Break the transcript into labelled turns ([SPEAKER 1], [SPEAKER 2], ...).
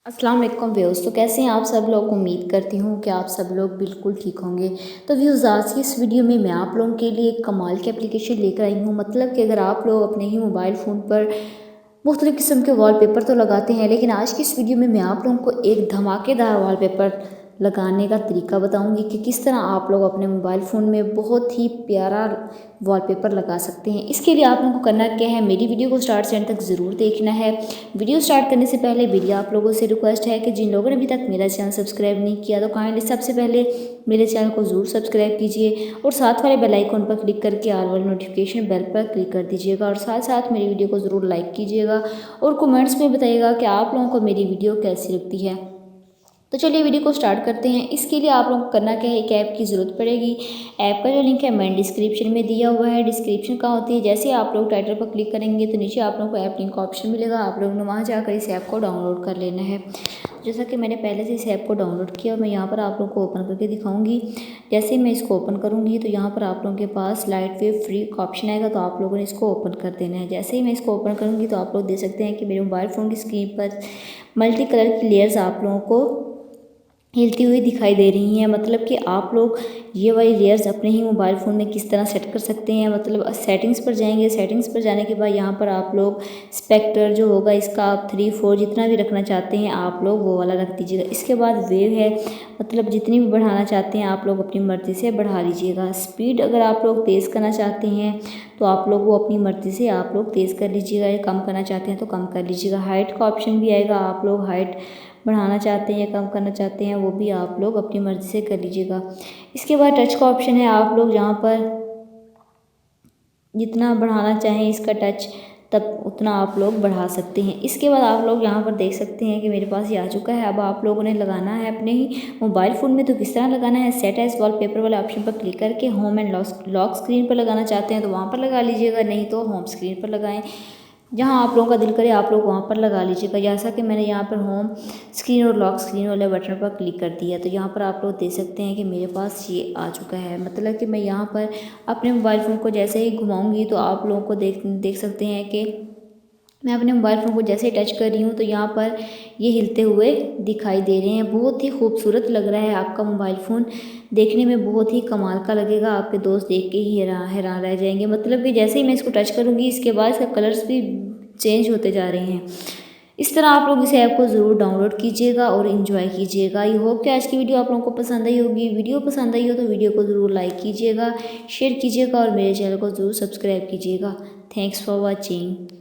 [SPEAKER 1] अस्सलाम वालेकुम व्यूअर्स। तो कैसे हैं आप सब लोग। उम्मीद करती हूँ कि आप सब लोग बिल्कुल ठीक होंगे। तो व्यूअर्स, आज की इस वीडियो में मैं आप लोगों के लिए एक कमाल की एप्लीकेशन लेकर आई हूँ। मतलब कि अगर आप लोग अपने ही मोबाइल फ़ोन पर मुख्तलिफ़ किस्म के वॉलपेपर तो लगाते हैं, लेकिन आज की इस वीडियो में मैं आप लोगों को एक धमाकेदार वॉलपेपर लगाने का तरीका बताऊंगी कि किस तरह आप लोग अपने मोबाइल फ़ोन में बहुत ही प्यारा वॉलपेपर लगा सकते हैं। इसके लिए आप लोगों को करना क्या है, मेरी वीडियो को स्टार्ट से एंड तक ज़रूर देखना है। वीडियो स्टार्ट करने से पहले मेरी आप लोगों से रिक्वेस्ट है कि जिन लोगों ने अभी तक मेरा चैनल सब्सक्राइब नहीं किया तो काइंडली सबसे पहले मेरे चैनल को ज़रूर सब्सक्राइब कीजिए और साथ वाले बेल आइकन पर क्लिक करके ऑल वाली नोटिफिकेशन बेल पर क्लिक कर दीजिएगा और साथ साथ मेरी वीडियो को ज़रूर लाइक कीजिएगा और कमेंट्स में बताइएगा कि आप लोगों को मेरी वीडियो कैसी लगती है। तो चलिए वीडियो को स्टार्ट करते हैं। इसके लिए आप लोगों को करना क्या है, एक ऐप की ज़रूरत पड़ेगी। ऐप का जो लिंक है मैंने डिस्क्रिप्शन में दिया हुआ है। डिस्क्रिप्शन कहाँ होती है, जैसे आप लोग टाइटल पर क्लिक करेंगे तो नीचे आप लोगों को ऐप लिंक का ऑप्शन मिलेगा। आप लोगों ने वहाँ जाकर इस ऐप को डाउनलोड कर लेना है। जैसा कि मैंने पहले से इस ऐप को डाउनलोड किया, मैं यहाँ पर आप लोगों को ओपन करके दिखाऊंगी। जैसे मैं इसको ओपन करूँगी तो यहाँ पर आप लोगों के पास लाइट वेव फ्री का ऑप्शन आएगा, तो आप लोगों ने इसको ओपन कर देना है। जैसे ही मैं इसको ओपन करूँगी तो आप लोग देख सकते हैं कि मेरे मोबाइल फ़ोन की स्क्रीन पर मल्टी कलर की लेयर्स आप लोगों को हिलती हुई दिखाई दे रही हैं। मतलब कि आप लोग ये वाली लेयर्स अपने ही मोबाइल फ़ोन में किस तरह सेट कर सकते हैं। मतलब सेटिंग्स पर जाएंगे, सेटिंग्स पर जाने के बाद यहाँ पर आप लोग स्पेक्टर जो होगा इसका आप 3, 4 जितना भी रखना चाहते हैं आप लोग वो वाला रख दीजिएगा। इसके बाद वेव है, मतलब जितनी भी बढ़ाना चाहते हैं आप लोग अपनी मर्ज़ी से बढ़ा लीजिएगा। स्पीड अगर आप लोग तेज़ करना चाहते हैं तो आप लोग वो अपनी मर्ज़ी से आप लोग तेज़ कर लीजिएगा, या कम करना चाहते हैं तो कम कर लीजिएगा। हाइट का ऑप्शन भी आएगा, आप लोग हाइट बढ़ाना चाहते हैं या कम करना चाहते हैं वो भी आप लोग अपनी मर्ज़ी से कर लीजिएगा। इसके बाद टच का ऑप्शन है, आप लोग जहाँ पर जितना बढ़ाना चाहें इसका टच तब उतना आप लोग बढ़ा सकते हैं। इसके बाद आप लोग यहाँ पर देख सकते हैं कि मेरे पास ये आ चुका है। अब आप लोगों ने लगाना है अपने ही मोबाइल फ़ोन में, तो किस तरह लगाना है, सेट एज वॉलपेपर वाले ऑप्शन पर क्लिक करके होम एंड लॉक स्क्रीन पर लगाना चाहते हैं तो वहाँ पर लगा लीजिएगा, नहीं तो होम स्क्रीन पर लगाएं। जहाँ आप लोगों का दिल करे आप लोग वहाँ पर लगा लीजिएगा। जैसा कि मैंने यहाँ पर होम स्क्रीन और लॉक स्क्रीन वाले बटन पर क्लिक कर दिया तो यहाँ पर आप लोग देख सकते हैं कि मेरे पास ये आ चुका है। मतलब कि मैं यहाँ पर अपने मोबाइल फ़ोन को जैसे ही घुमाऊंगी तो आप लोगों को देख सकते हैं कि मैं अपने मोबाइल फ़ोन को जैसे टच कर रही हूँ तो यहाँ पर ये हिलते हुए दिखाई दे रहे हैं। बहुत ही खूबसूरत लग रहा है आपका मोबाइल फ़ोन, देखने में बहुत ही कमाल का लगेगा। आपके दोस्त देख के ही हैरान हैरान रह जाएंगे। मतलब कि जैसे ही मैं इसको टच करूँगी इसके बाद इसका कलर्स भी चेंज होते जा रहे हैं। इस तरह आप लोग इस ऐप को ज़रूर डाउनलोड कीजिएगा और इन्जॉय कीजिएगा। आई होप कि आज की वीडियो आप लोगों को पसंद आई होगी। वीडियो पसंद आई हो तो वीडियो को ज़रूर लाइक कीजिएगा, शेयर कीजिएगा और मेरे चैनल को ज़रूर सब्सक्राइब कीजिएगा। Thanks for watching.